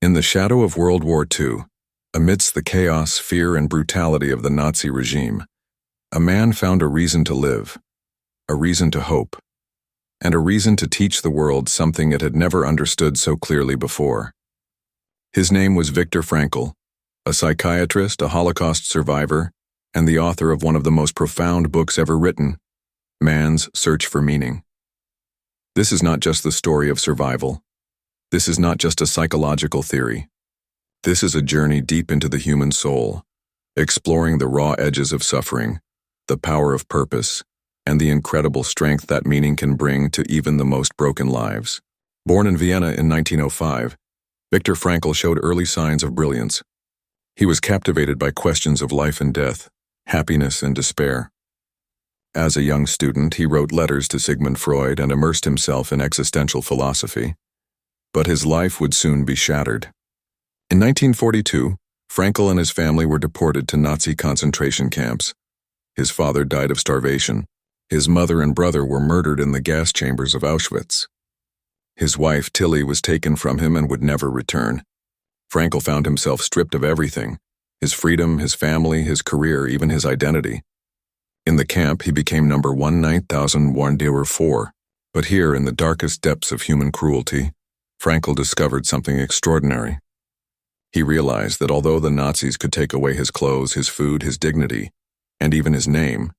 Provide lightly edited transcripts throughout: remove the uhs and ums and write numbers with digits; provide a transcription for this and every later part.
In the shadow of World War II, amidst the chaos, fear, and brutality of the Nazi regime, a man found a reason to live, a reason to hope, and a reason to teach the world something it had never understood so clearly before. His name was Viktor Frankl, a psychiatrist, a Holocaust survivor, and the author of one of the most profound books ever written, Man's Search for Meaning. This is not just the story of survival. This is not just a psychological theory. This is a journey deep into the human soul, exploring the raw edges of suffering, the power of purpose, and the incredible strength that meaning can bring to even the most broken lives. Born in Vienna in 1905, Viktor Frankl showed early signs of brilliance. He was captivated by questions of life and death, happiness and despair. As a young student, he wrote letters to Sigmund Freud and immersed himself in existential philosophy. But his life would soon be shattered. In 1942, Frankl and his family were deported to Nazi concentration camps. His father died of starvation. His mother and brother were murdered in the gas chambers of Auschwitz. His wife, Tilly, was taken from him and would never return. Frankl found himself stripped of everything: his freedom, his family, his career, even his identity. In the camp, he became number 19,104. But here, in the darkest depths of human cruelty, Frankl discovered something extraordinary. He realized that although the Nazis could take away his clothes, his food, his dignity, and even his name,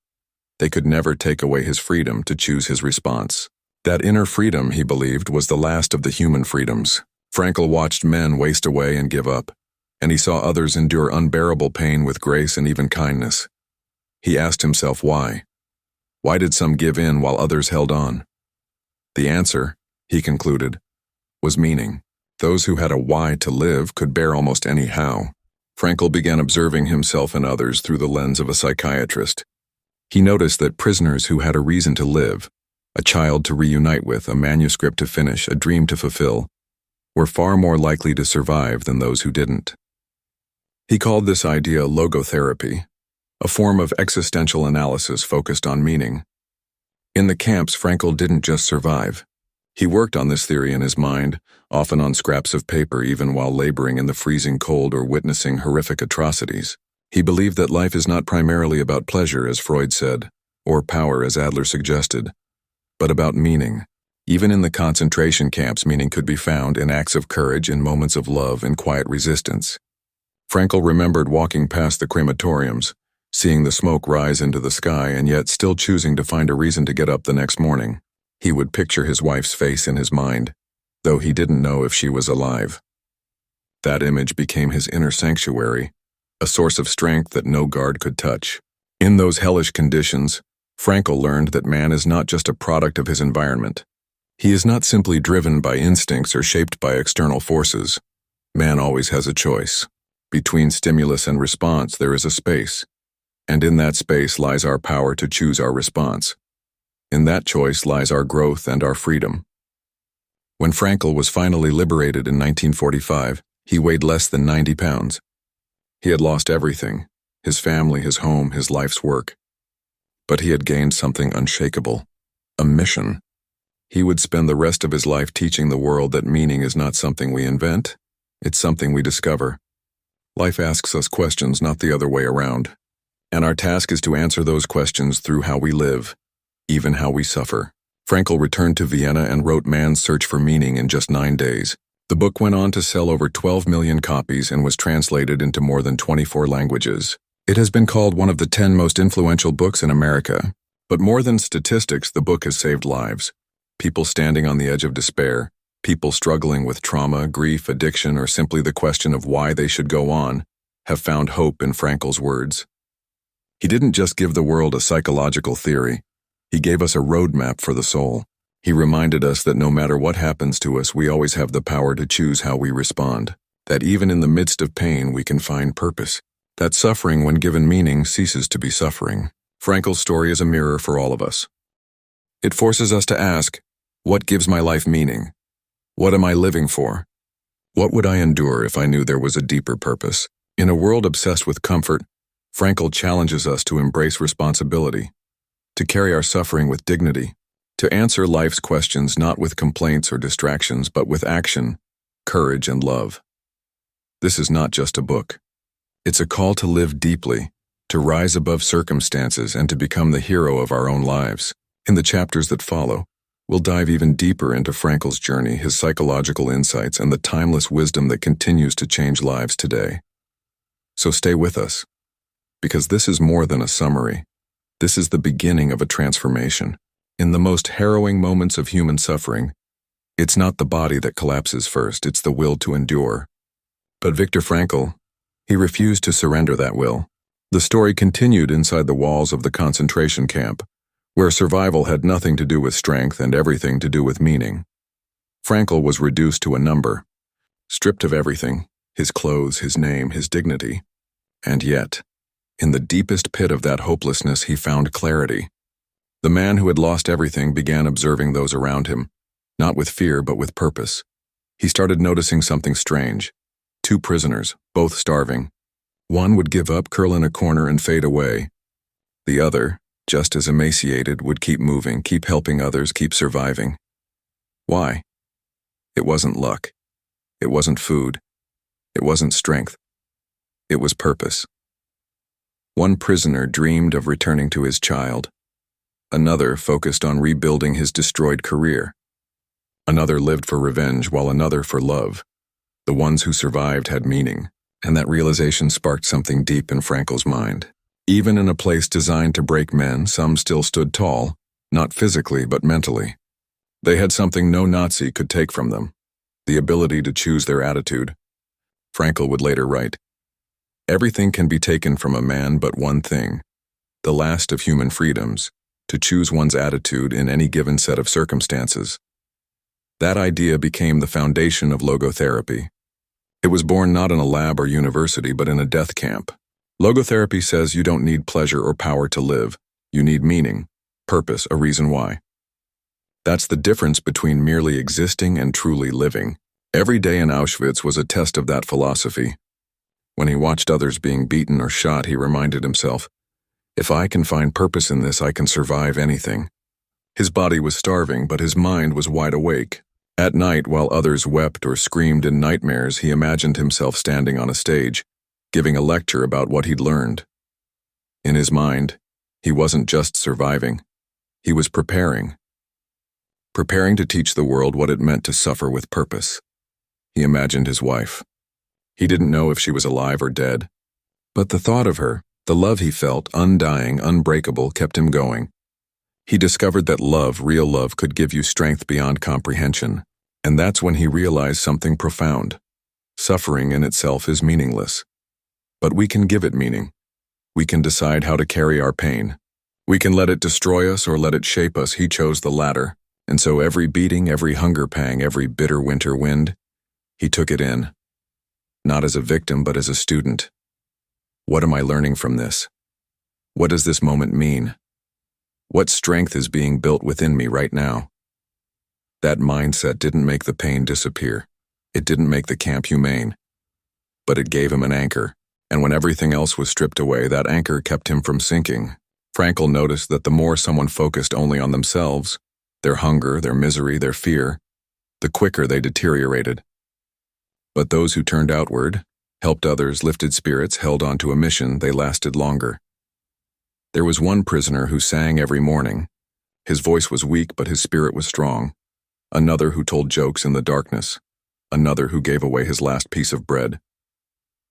they could never take away his freedom to choose his response. That inner freedom, he believed, was the last of the human freedoms. Frankl watched men waste away and give up, and he saw others endure unbearable pain with grace and even kindness. He asked himself why. Why did some give in while others held on? The answer, he concluded, was meaning. Those who had a why to live could bear almost any how. Frankl began observing himself and others through the lens of a psychiatrist. He noticed that prisoners who had a reason to live, a child to reunite with, a manuscript to finish, a dream to fulfill, were far more likely to survive than those who didn't. He called this idea logotherapy, a form of existential analysis focused on meaning. In the camps, Frankl didn't just survive. He worked on this theory in his mind, often on scraps of paper, even while laboring in the freezing cold or witnessing horrific atrocities. He believed that life is not primarily about pleasure, as Freud said, or power, as Adler suggested, but about meaning. Even in the concentration camps, meaning could be found in acts of courage, in moments of love, and quiet resistance. Frankl remembered walking past the crematoriums, seeing the smoke rise into the sky, and yet still choosing to find a reason to get up the next morning. He would picture his wife's face in his mind, though he didn't know if she was alive. That image became his inner sanctuary, a source of strength that no guard could touch. In those hellish conditions, Frankl learned that man is not just a product of his environment. He is not simply driven by instincts or shaped by external forces. Man always has a choice. Between stimulus and response, there is a space, and in that space lies our power to choose our response. In that choice lies our growth and our freedom. When Frankl was finally liberated in 1945, he weighed less than 90 pounds. He had lost everything: his family, his home, his life's work. But he had gained something unshakable: a mission. He would spend the rest of his life teaching the world that meaning is not something we invent, it's something we discover. Life asks us questions, not the other way around. And our task is to answer those questions through how we live, even how we suffer. Frankl returned to Vienna and wrote Man's Search for Meaning in just 9 days. The book went on to sell over 12 million copies and was translated into more than 24 languages. It has been called one of the 10 most influential books in America. But more than statistics, the book has saved lives. People standing on the edge of despair, people struggling with trauma, grief, addiction, or simply the question of why they should go on, have found hope in Frankl's words. He didn't just give the world a psychological theory. He gave us a roadmap for the soul. He reminded us that no matter what happens to us, we always have the power to choose how we respond. That even in the midst of pain, we can find purpose. That suffering, when given meaning, ceases to be suffering. Frankl's story is a mirror for all of us. It forces us to ask, what gives my life meaning? What am I living for? What would I endure if I knew there was a deeper purpose? In a world obsessed with comfort, Frankl challenges us to embrace responsibility, to carry our suffering with dignity, to answer life's questions not with complaints or distractions, but with action, courage, and love. This is not just a book. It's a call to live deeply, to rise above circumstances, and to become the hero of our own lives. In the chapters that follow, we'll dive even deeper into Frankl's journey, his psychological insights, and the timeless wisdom that continues to change lives today. So stay with us, because this is more than a summary. This is the beginning of a transformation. In the most harrowing moments of human suffering, it's not the body that collapses first, it's the will to endure. But Viktor Frankl, he refused to surrender that will. The story continued inside the walls of the concentration camp, where survival had nothing to do with strength and everything to do with meaning. Frankl was reduced to a number, stripped of everything, his clothes, his name, his dignity. And yet, in the deepest pit of that hopelessness, he found clarity. The man who had lost everything began observing those around him, not with fear but with purpose. He started noticing something strange. 2 prisoners, both starving. One would give up, curl in a corner, and fade away. The other, just as emaciated, would keep moving, keep helping others, keep surviving. Why? It wasn't luck. It wasn't food. It wasn't strength. It was purpose. One prisoner dreamed of returning to his child. Another focused on rebuilding his destroyed career. Another lived for revenge, while another for love. The ones who survived had meaning, and that realization sparked something deep in Frankl's mind. Even in a place designed to break men, some still stood tall, not physically but mentally. They had something no Nazi could take from them, the ability to choose their attitude. Frankl would later write, "Everything can be taken from a man but one thing, the last of human freedoms, to choose one's attitude in any given set of circumstances." That idea became the foundation of logotherapy. It was born not in a lab or university, but in a death camp. Logotherapy says you don't need pleasure or power to live. You need meaning, purpose, a reason why. That's the difference between merely existing and truly living. Every day in Auschwitz was a test of that philosophy. When he watched others being beaten or shot, he reminded himself, if I can find purpose in this, I can survive anything. His body was starving, but his mind was wide awake. At night, while others wept or screamed in nightmares, he imagined himself standing on a stage, giving a lecture about what he'd learned. In his mind, he wasn't just surviving. He was preparing to teach the world what it meant to suffer with purpose. He imagined his wife. He didn't know if she was alive or dead, but the thought of her, the love he felt, undying, unbreakable, kept him going. He discovered that love, real love, could give you strength beyond comprehension, and that's when he realized something profound. Suffering in itself is meaningless, but we can give it meaning. We can decide how to carry our pain. We can let it destroy us or let it shape us. He chose the latter, and so every beating, every hunger pang, every bitter winter wind, he took it in, not as a victim but as a student. What am I learning from this? What does this moment mean? What strength is being built within me right now? That mindset didn't make the pain disappear. It didn't make the camp humane. But it gave him an anchor, and when everything else was stripped away, that anchor kept him from sinking. Frankl noticed that the more someone focused only on themselves, their hunger, their misery, their fear, the quicker they deteriorated. But those who turned outward, helped others, lifted spirits, held on to a mission, they lasted longer. There was one prisoner who sang every morning. His voice was weak, but his spirit was strong. Another who told jokes in the darkness. Another who gave away his last piece of bread.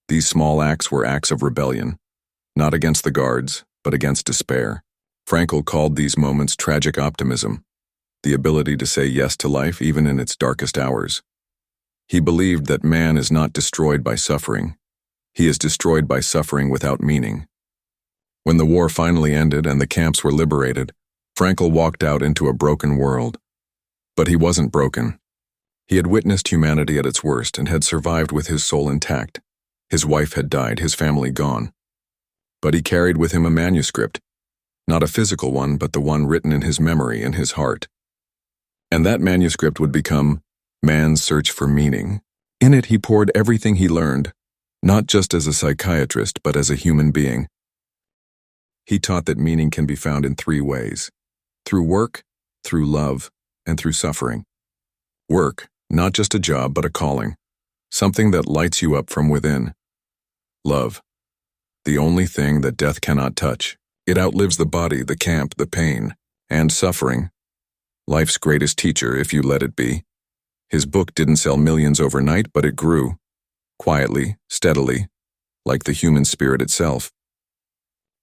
These small acts were acts of rebellion, not against the guards, but against despair. Frankl called these moments tragic optimism, the ability to say yes to life even in its darkest hours. He believed that man is not destroyed by suffering. He is destroyed by suffering without meaning. When the war finally ended and the camps were liberated, Frankl walked out into a broken world. But he wasn't broken. He had witnessed humanity at its worst and had survived with his soul intact. His wife had died, his family gone. But he carried with him a manuscript, not a physical one, but the one written in his memory, in his heart. And that manuscript would become Man's Search for Meaning. In it, he poured everything he learned, not just as a psychiatrist, but as a human being. He taught that meaning can be found in 3 ways: through work, through love, and through suffering. Work, not just a job, but a calling. something that lights you up from within. Love, the only thing that death cannot touch. It outlives the body, the camp, the pain, and suffering. Life's greatest teacher, if you let it be. His book didn't sell millions overnight, but it grew. Quietly, steadily, like the human spirit itself.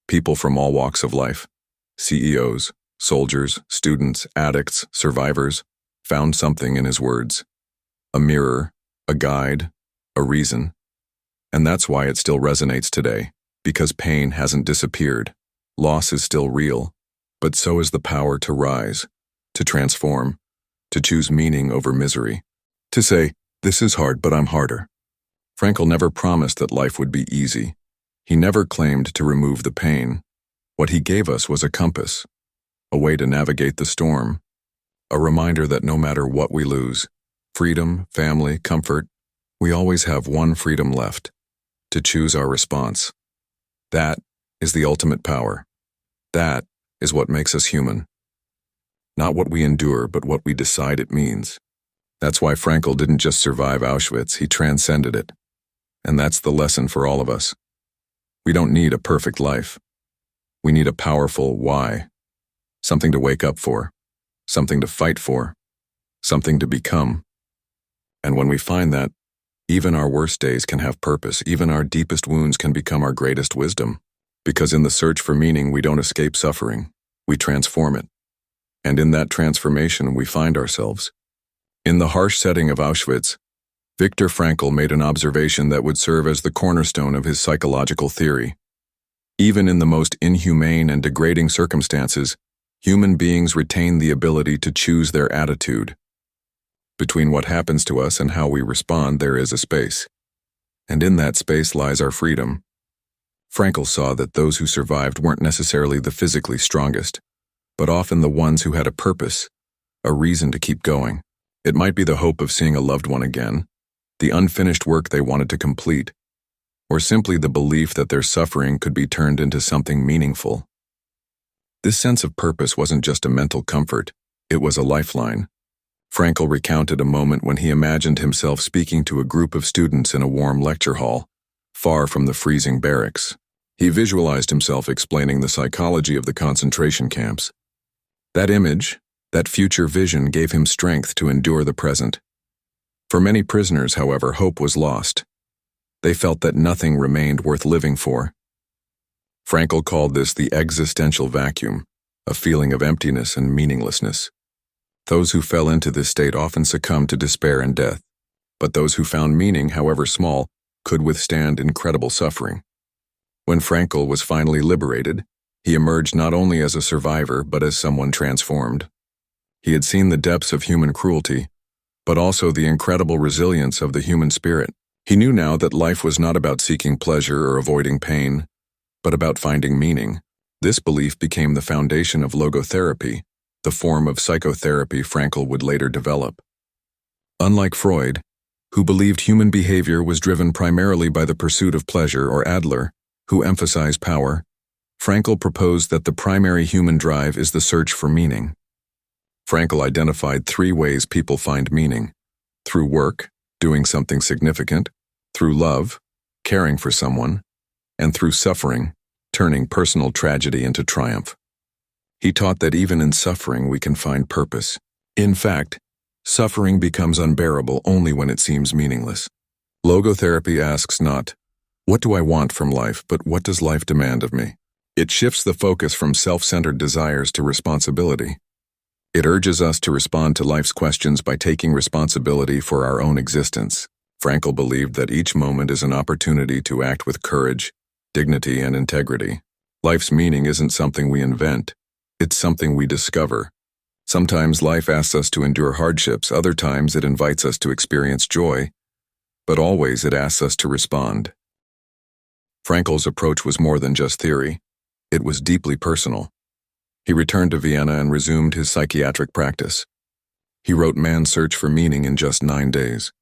People from all walks of life, CEOs, soldiers, students, addicts, survivors, found something in his words. A mirror, a guide, a reason. And that's why it still resonates today, because pain hasn't disappeared. Loss is still real, but so is the power to rise, to transform, to choose meaning over misery, to say, this is hard, but I'm harder. Frankl never promised that life would be easy. He never claimed to remove the pain. What he gave us was a compass, a way to navigate the storm, a reminder that no matter what we lose, freedom, family, comfort, we always have one freedom left, to choose our response. That is the ultimate power. That is what makes us human. Not what we endure, but what we decide it means. That's why Frankl didn't just survive Auschwitz, he transcended it. And that's the lesson for all of us. We don't need a perfect life. We need a powerful why. Something to wake up for, something to fight for, something to become. And when we find that, even our worst days can have purpose, even our deepest wounds can become our greatest wisdom. Because in the search for meaning, we don't escape suffering, we transform it. And in that transformation, we find ourselves. In the harsh setting of Auschwitz, Viktor Frankl made an observation that would serve as the cornerstone of his psychological theory. Even in the most inhumane and degrading circumstances, human beings retain the ability to choose their attitude. Between what happens to us and how we respond, there is a space. And in that space lies our freedom. Frankl saw that those who survived weren't necessarily the physically strongest, but often the ones who had a purpose, a reason to keep going. It might be the hope of seeing a loved one again, the unfinished work they wanted to complete, or simply the belief that their suffering could be turned into something meaningful. This sense of purpose wasn't just a mental comfort, it was a lifeline. Frankl recounted a moment when he imagined himself speaking to a group of students in a warm lecture hall, far from the freezing barracks. He visualized himself explaining the psychology of the concentration camps. That image, that future vision gave him strength to endure the present. For many prisoners, however, hope was lost. They felt that nothing remained worth living for. Frankl called this the existential vacuum, a feeling of emptiness and meaninglessness. Those who fell into this state often succumbed to despair and death, but those who found meaning, however small, could withstand incredible suffering. When Frankl was finally liberated, he emerged not only as a survivor but as someone transformed. He had seen the depths of human cruelty, but also the incredible resilience of the human spirit. He knew now that life was not about seeking pleasure or avoiding pain, but about finding meaning. This belief became the foundation of logotherapy, the form of psychotherapy Frankl would later develop. Unlike Freud, who believed human behavior was driven primarily by the pursuit of pleasure, or Adler, who emphasized power, Frankl proposed that the primary human drive is the search for meaning. Frankl identified 3 ways people find meaning: through work, doing something significant; through love, caring for someone; and through suffering, turning personal tragedy into triumph. He taught that even in suffering we can find purpose. In fact, suffering becomes unbearable only when it seems meaningless. Logotherapy asks not, "What do I want from life?" but "What does life demand of me?" It shifts the focus from self-centered desires to responsibility. It urges us to respond to life's questions by taking responsibility for our own existence. Frankl believed that each moment is an opportunity to act with courage, dignity, and integrity. Life's meaning isn't something we invent, it's something we discover. Sometimes life asks us to endure hardships, other times it invites us to experience joy, but always it asks us to respond. Frankl's approach was more than just theory. It was deeply personal. He returned to Vienna and resumed his psychiatric practice. He wrote Man's Search for Meaning in just 9 days.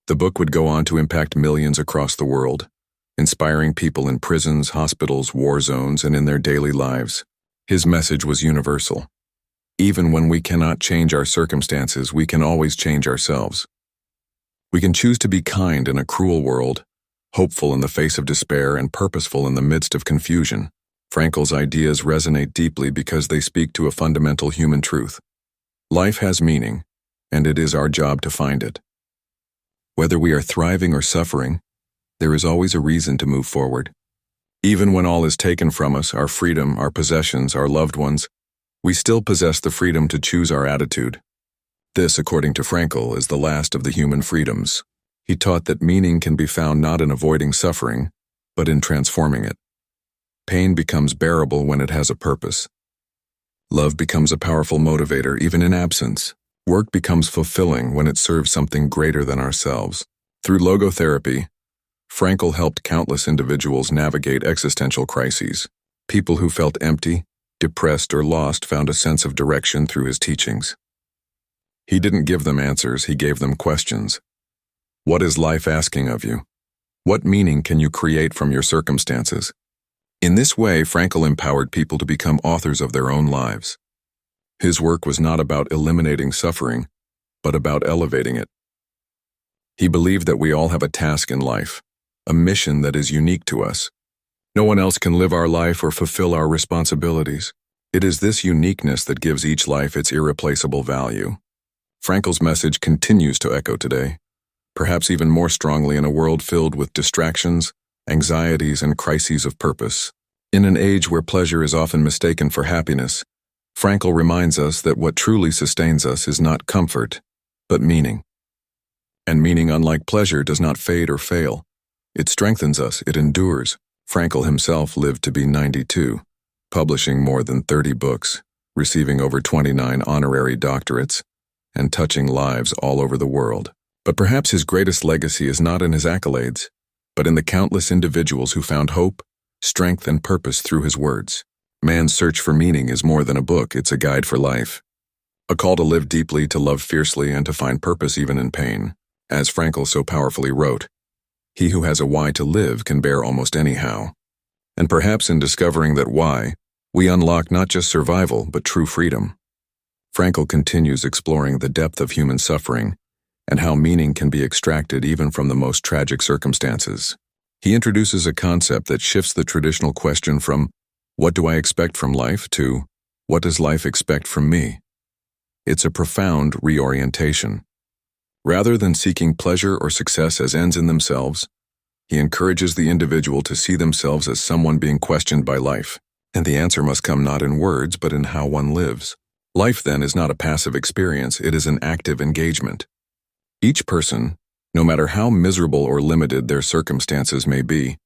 The book would go on to impact millions across the world, inspiring people in prisons, hospitals, war zones, and in their daily lives. His message was universal. Even when we cannot change our circumstances, we can always change ourselves. We can choose to be kind in a cruel world, hopeful in the face of despair, and purposeful in the midst of confusion. Frankl's ideas resonate deeply because they speak to a fundamental human truth. Life has meaning, and it is our job to find it. Whether we are thriving or suffering, there is always a reason to move forward. Even when all is taken from us, our freedom, our possessions, our loved ones, we still possess the freedom to choose our attitude. This, according to Frankl, is the last of the human freedoms. He taught that meaning can be found not in avoiding suffering, but in transforming it. Pain becomes bearable when it has a purpose. Love becomes a powerful motivator even in absence. Work becomes fulfilling when it serves something greater than ourselves. Through logotherapy, Frankl helped countless individuals navigate existential crises. People who felt empty, depressed, or lost found a sense of direction through his teachings. He didn't give them answers, he gave them questions. What is life asking of you? What meaning can you create from your circumstances? In this way, Frankl empowered people to become authors of their own lives. His work was not about eliminating suffering, but about elevating it. He believed that we all have a task in life, a mission that is unique to us. No one else can live our life or fulfill our responsibilities. It is this uniqueness that gives each life its irreplaceable value. Frankl's message continues to echo today, perhaps even more strongly in a world filled with distractions, anxieties, and crises of purpose. In an age where pleasure is often mistaken for happiness, Frankl reminds us that what truly sustains us is not comfort, but meaning. And meaning, unlike pleasure, does not fade or fail. It strengthens us, it endures. Frankl himself lived to be 92, publishing more than 30 books, receiving over 29 honorary doctorates, and touching lives all over the world. But perhaps his greatest legacy is not in his accolades, but in the countless individuals who found hope, strength, and purpose through his words. Man's search for meaning is more than a book, it's a guide for life. A call to live deeply, to love fiercely, and to find purpose even in pain. As Frankl so powerfully wrote, "He who has a why to live can bear almost anyhow." And perhaps in discovering that why, we unlock not just survival, but true freedom. Frankl continues exploring the depth of human suffering and how meaning can be extracted even from the most tragic circumstances. He introduces a concept that shifts the traditional question from, "What do I expect from life?" to, "What does life expect from me?" It's a profound reorientation. Rather than seeking pleasure or success as ends in themselves, he encourages the individual to see themselves as someone being questioned by life. And the answer must come not in words, but in how one lives. Life, then, is not a passive experience, it is an active engagement. Each person, no matter how miserable or limited their circumstances may be,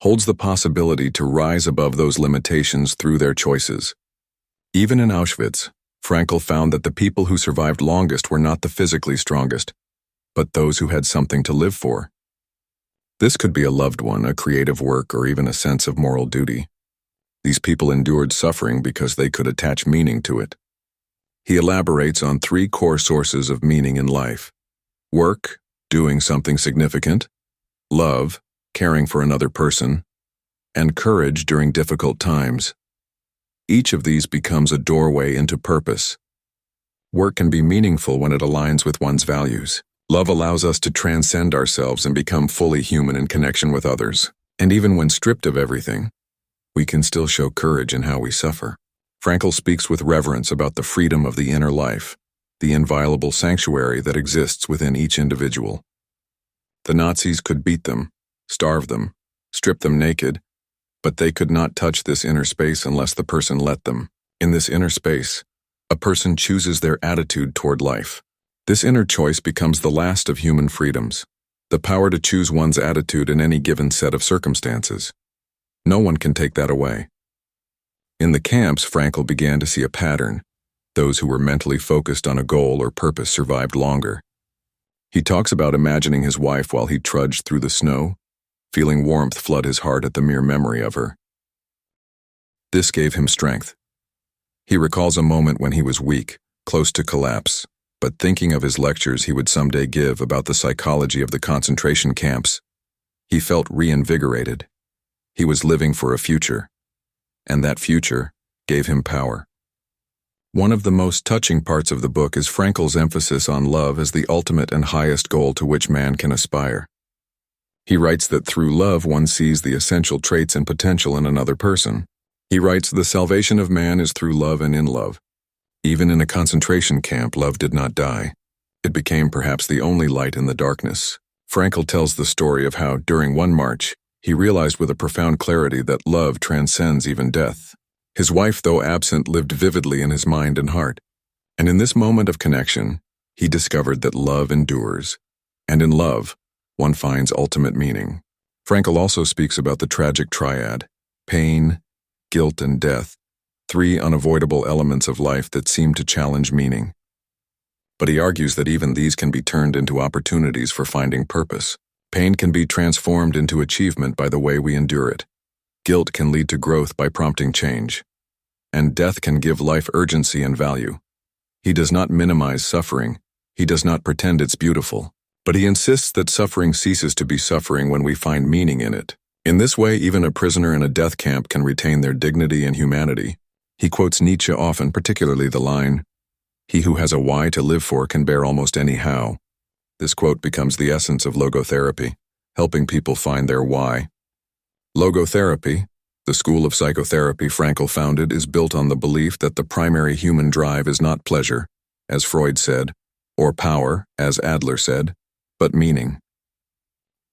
holds the possibility to rise above those limitations through their choices. Even in Auschwitz, Frankl found that the people who survived longest were not the physically strongest, but those who had something to live for. This could be a loved one, a creative work, or even a sense of moral duty. These people endured suffering because they could attach meaning to it. He elaborates on 3 core sources of meaning in life: work, doing something significant; love, caring for another person; and courage during difficult times. Each of these becomes a doorway into purpose. Work can be meaningful when it aligns with one's values. Love allows us to transcend ourselves and become fully human in connection with others. And even when stripped of everything, we can still show courage in how we suffer. Frankl speaks with reverence about the freedom of the inner life, the inviolable sanctuary that exists within each individual. The Nazis could beat them, starve them, strip them naked, but they could not touch this inner space unless the person let them. In this inner space, a person chooses their attitude toward life. This inner choice becomes the last of human freedoms, the power to choose one's attitude in any given set of circumstances. No one can take that away. In the camps, Frankl began to see a pattern. Those who were mentally focused on a goal or purpose survived longer. He talks about imagining his wife while he trudged through the snow, feeling warmth flood his heart at the mere memory of her. This gave him strength. He recalls a moment when he was weak, close to collapse, but thinking of his lectures he would someday give about the psychology of the concentration camps, he felt reinvigorated. He was living for a future, and that future gave him power. One of the most touching parts of the book is Frankl's emphasis on love as the ultimate and highest goal to which man can aspire. He writes that through love one sees the essential traits and potential in another person. He writes, "The salvation of man is through love and in love." Even in a concentration camp, love did not die. It became perhaps the only light in the darkness. Frankl tells the story of how, during one march, he realized with a profound clarity that love transcends even death. His wife, though absent, lived vividly in his mind and heart. And in this moment of connection, he discovered that love endures. And in love, one finds ultimate meaning. Frankl also speaks about the tragic triad: pain, guilt, and death, three unavoidable elements of life that seem to challenge meaning. But he argues that even these can be turned into opportunities for finding purpose. Pain can be transformed into achievement by the way we endure it. Guilt can lead to growth by prompting change. And death can give life urgency and value. He does not minimize suffering. He does not pretend it's beautiful. But he insists that suffering ceases to be suffering when we find meaning in it. In this way, even a prisoner in a death camp can retain their dignity and humanity. He quotes Nietzsche often, particularly the line, "He who has a why to live for can bear almost any how." This quote becomes the essence of logotherapy, helping people find their why. Logotherapy, the school of psychotherapy Frankl founded, is built on the belief that the primary human drive is not pleasure, as Freud said, or power, as Adler said, but meaning.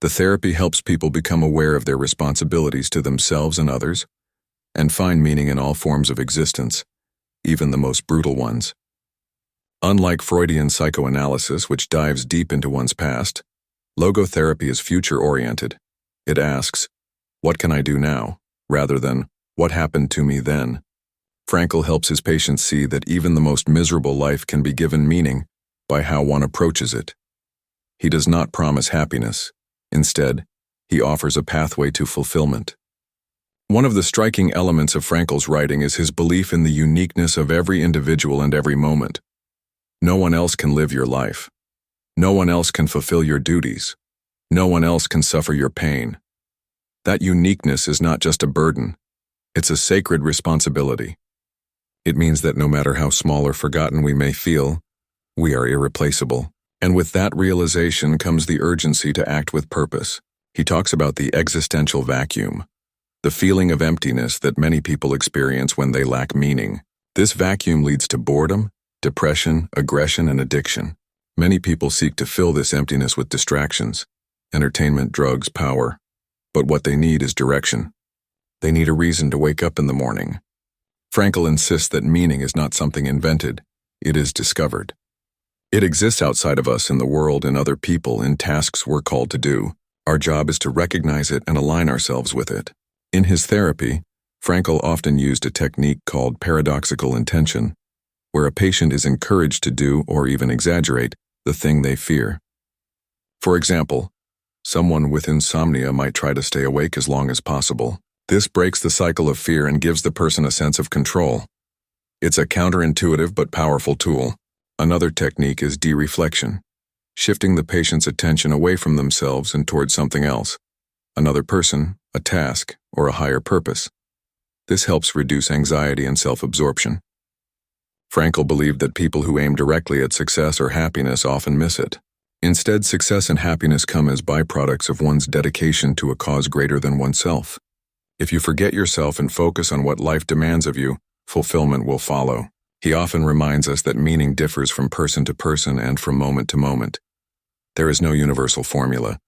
The therapy helps people become aware of their responsibilities to themselves and others, and find meaning in all forms of existence, even the most brutal ones. Unlike Freudian psychoanalysis, which dives deep into one's past, logotherapy is future-oriented. It asks, "What can I do now?" rather than, "What happened to me then?" Frankl helps his patients see that even the most miserable life can be given meaning by how one approaches it. He does not promise happiness. Instead, he offers a pathway to fulfillment. One of the striking elements of Frankl's writing is his belief in the uniqueness of every individual and every moment. No one else can live your life. No one else can fulfill your duties. No one else can suffer your pain. That uniqueness is not just a burden. It's a sacred responsibility. It means that no matter how small or forgotten we may feel, we are irreplaceable. And with that realization comes the urgency to act with purpose. He talks about the existential vacuum, the feeling of emptiness that many people experience when they lack meaning. This vacuum leads to boredom, depression, aggression, and addiction. Many people seek to fill this emptiness with distractions, entertainment, drugs, power. But what they need is direction. They need a reason to wake up in the morning. Frankl insists that meaning is not something invented, it is discovered. It exists outside of us in the world, in other people, in tasks we're called to do. Our job is to recognize it and align ourselves with it. In his therapy, Frankl often used a technique called paradoxical intention, where a patient is encouraged to do, or even exaggerate, the thing they fear. For example, someone with insomnia might try to stay awake as long as possible. This breaks the cycle of fear and gives the person a sense of control. It's a counterintuitive but powerful tool. Another technique is de-reflection, shifting the patient's attention away from themselves and towards something else, another person, a task, or a higher purpose. This helps reduce anxiety and self-absorption. Frankl believed that people who aim directly at success or happiness often miss it. Instead, success and happiness come as byproducts of one's dedication to a cause greater than oneself. If you forget yourself and focus on what life demands of you, fulfillment will follow. He often reminds us that meaning differs from person to person and from moment to moment. There is no universal formula.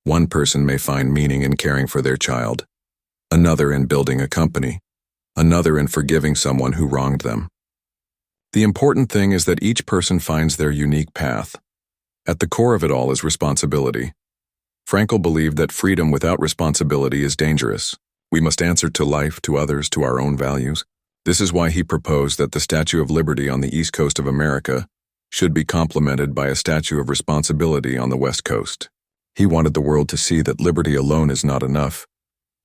One person may find meaning in caring for their child, another in building a company, another in forgiving someone who wronged them. The important thing is that each person finds their unique path. At the core of it all is responsibility. Frankl believed that freedom without responsibility is dangerous. We must answer to life, to others, to our own values. This is why he proposed that the Statue of Liberty on the East Coast of America should be complemented by a Statue of Responsibility on the West Coast. He wanted the world to see that liberty alone is not enough.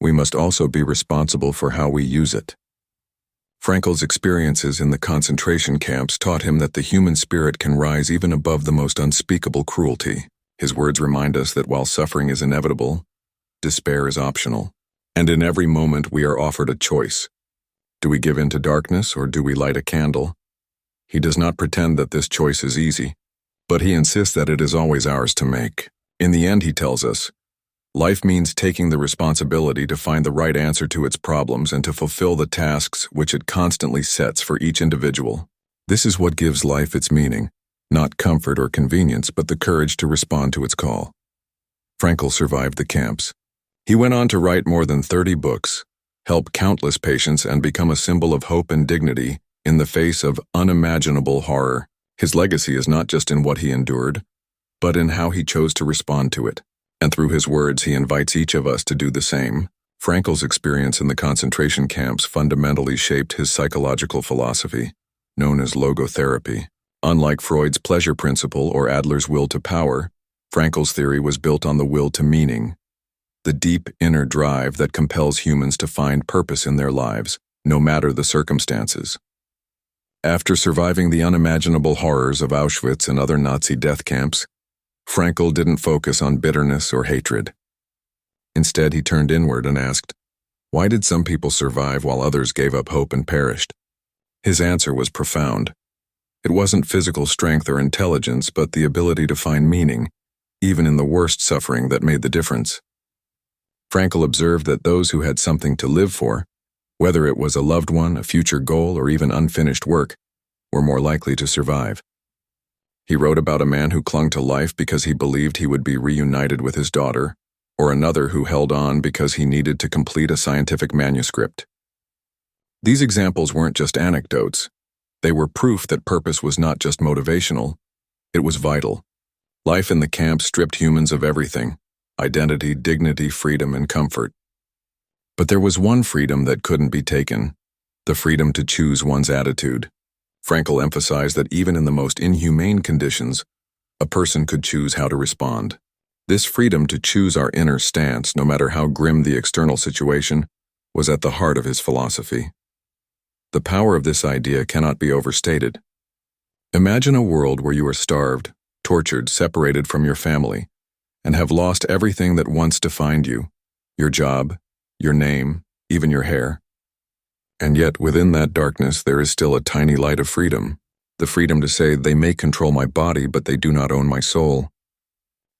We must also be responsible for how we use it. Frankl's experiences in the concentration camps taught him that the human spirit can rise even above the most unspeakable cruelty. His words remind us that while suffering is inevitable, despair is optional, and in every moment we are offered a choice: Do we give in to darkness or do we light a candle? He does not pretend that this choice is easy, but he insists that it is always ours to make. In the end, he tells us, life means taking the responsibility to find the right answer to its problems and to fulfill the tasks which it constantly sets for each individual. This is what gives life its meaning, not comfort or convenience, but the courage to respond to its call. Frankl survived the camps. He went on to write more than 30 books, help countless patients, and become a symbol of hope and dignity in the face of unimaginable horror. His legacy is not just in what he endured, but in how he chose to respond to it. And through his words, he invites each of us to do the same. Frankl's experience in the concentration camps fundamentally shaped his psychological philosophy, known as logotherapy. Unlike Freud's pleasure principle or Adler's will to power, Frankl's theory was built on the will to meaning, the deep inner drive that compels humans to find purpose in their lives, no matter the circumstances. After surviving the unimaginable horrors of Auschwitz and other Nazi death camps, Frankl didn't focus on bitterness or hatred. Instead, he turned inward and asked, why did some people survive while others gave up hope and perished? His answer was profound. It wasn't physical strength or intelligence, but the ability to find meaning, even in the worst suffering, that made the difference. Frankl observed that those who had something to live for, whether it was a loved one, a future goal, or even unfinished work, were more likely to survive. He wrote about a man who clung to life because he believed he would be reunited with his daughter, or another who held on because he needed to complete a scientific manuscript. These examples weren't just anecdotes. They were proof that purpose was not just motivational, it was vital. Life in the camp stripped humans of everything: identity, dignity, freedom, and comfort. But there was one freedom that couldn't be taken: the freedom to choose one's attitude. Frankl emphasized that even in the most inhumane conditions, a person could choose how to respond. This freedom to choose our inner stance, no matter how grim the external situation, was at the heart of his philosophy. The power of this idea cannot be overstated. Imagine a world where you are starved, tortured, separated from your family, and have lost everything that once defined you: your job, your name, even your hair. And yet, within that darkness, there is still a tiny light of freedom, the freedom to say, they may control my body, but they do not own my soul.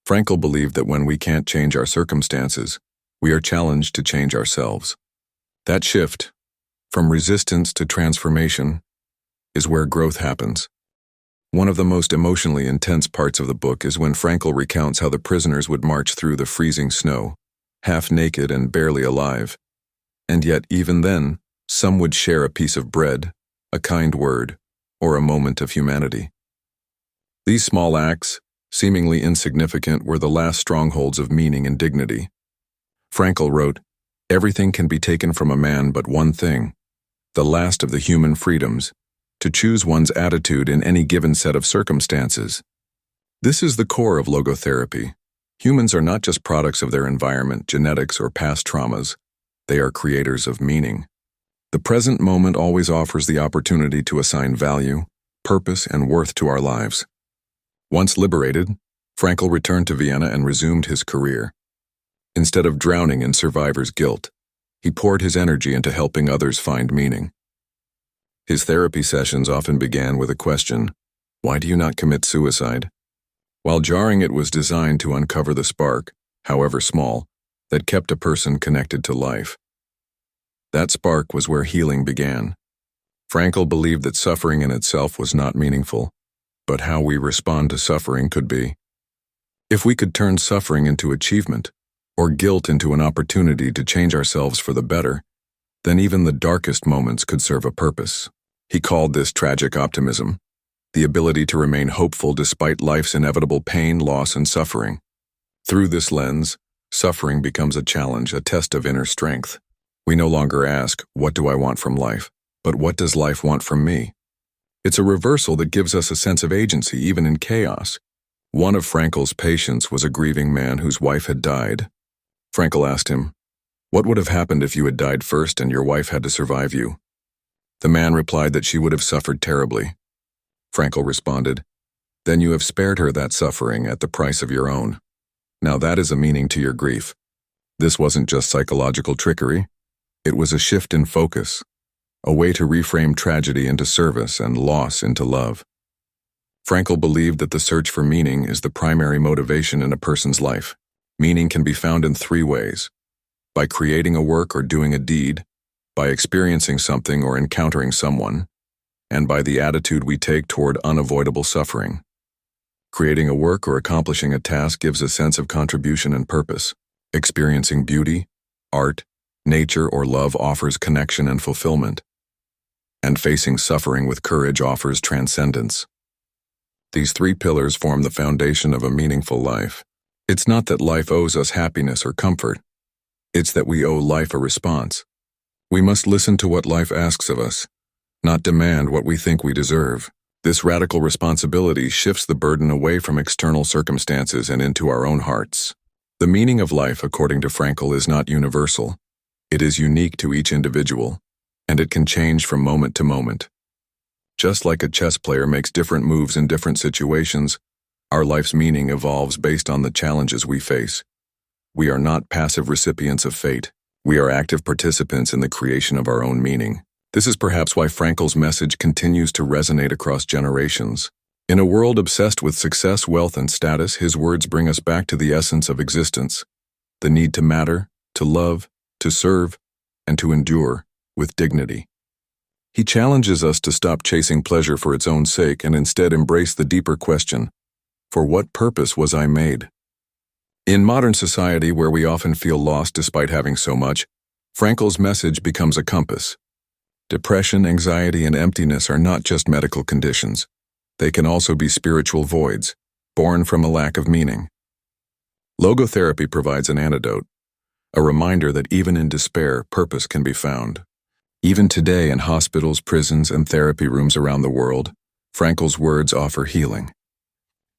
Frankl believed that when we can't change our circumstances, we are challenged to change ourselves. That shift, from resistance to transformation, is where growth happens. One of the most emotionally intense parts of the book is when Frankl recounts how the prisoners would march through the freezing snow, half naked and barely alive. And yet, even then, some would share a piece of bread, a kind word, or a moment of humanity. These small acts, seemingly insignificant, were the last strongholds of meaning and dignity. Frankl wrote, everything can be taken from a man but one thing, the last of the human freedoms, to choose one's attitude in any given set of circumstances. This is the core of logotherapy. Humans are not just products of their environment, genetics, or past traumas. They are creators of meaning. The present moment always offers the opportunity to assign value, purpose, and worth to our lives. Once liberated, Frankl returned to Vienna and resumed his career. Instead of drowning in survivor's guilt, he poured his energy into helping others find meaning. His therapy sessions often began with a question: why do you not commit suicide? While jarring, it was designed to uncover the spark, however small, that kept a person connected to life. That spark was where healing began. Frankl believed that suffering in itself was not meaningful, but how we respond to suffering could be. If we could turn suffering into achievement, or guilt into an opportunity to change ourselves for the better, then even the darkest moments could serve a purpose. He called this tragic optimism, the ability to remain hopeful despite life's inevitable pain, loss, and suffering. Through this lens, suffering becomes a challenge, a test of inner strength. We no longer ask, what do I want from life, but what does life want from me? It's a reversal that gives us a sense of agency, even in chaos. One of Frankl's patients was a grieving man whose wife had died. Frankl asked him, what would have happened if you had died first and your wife had to survive you? The man replied that she would have suffered terribly. Frankl responded, then you have spared her that suffering at the price of your own. Now that is a meaning to your grief. This wasn't just psychological trickery. It was a shift in focus. a way to reframe tragedy into service and loss into love. Frankl believed that the search for meaning is the primary motivation in a person's life. Meaning can be found in three ways: by creating a work or doing a deed, by experiencing something or encountering someone, and by the attitude we take toward unavoidable suffering. Creating a work or accomplishing a task gives a sense of contribution and purpose. Experiencing beauty, art, nature, or love offers connection and fulfillment. And facing suffering with courage offers transcendence. These three pillars form the foundation of a meaningful life. It's not that life owes us happiness or comfort. It's that we owe life a response. We must listen to what life asks of us, not demand what we think we deserve. This radical responsibility shifts the burden away from external circumstances and into our own hearts. The meaning of life, according to Frankl, is not universal. It is unique to each individual, and it can change from moment to moment. Just like a chess player makes different moves in different situations, our life's meaning evolves based on the challenges we face. We are not passive recipients of fate. We are active participants in the creation of our own meaning. This is perhaps why Frankl's message continues to resonate across generations. In a world obsessed with success, wealth, and status, his words bring us back to the essence of existence: the need to matter, to love, to serve, and to endure with dignity. He challenges us to stop chasing pleasure for its own sake and instead embrace the deeper question: for what purpose was I made? In modern society, where we often feel lost despite having so much, Frankl's message becomes a compass. Depression, anxiety, and emptiness are not just medical conditions. They can also be spiritual voids, born from a lack of meaning. Logotherapy provides an antidote, a reminder that even in despair, purpose can be found. Even today, in hospitals, prisons, and therapy rooms around the world, Frankl's words offer healing.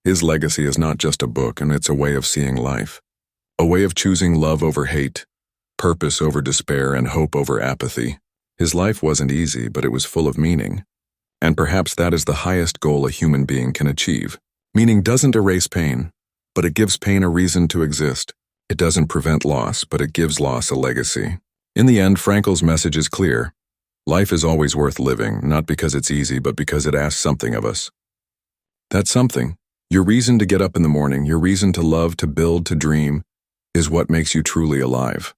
His legacy is not just a book, and it's a way of seeing life. A way of choosing love over hate, purpose over despair, and hope over apathy. His life wasn't easy, but it was full of meaning. And perhaps that is the highest goal a human being can achieve. Meaning doesn't erase pain, but it gives pain a reason to exist. It doesn't prevent loss, but it gives loss a legacy. In the end, Frankl's message is clear. Life is always worth living, not because it's easy, but because it asks something of us. That something, your reason to get up in the morning, your reason to love, to build, to dream, is what makes you truly alive.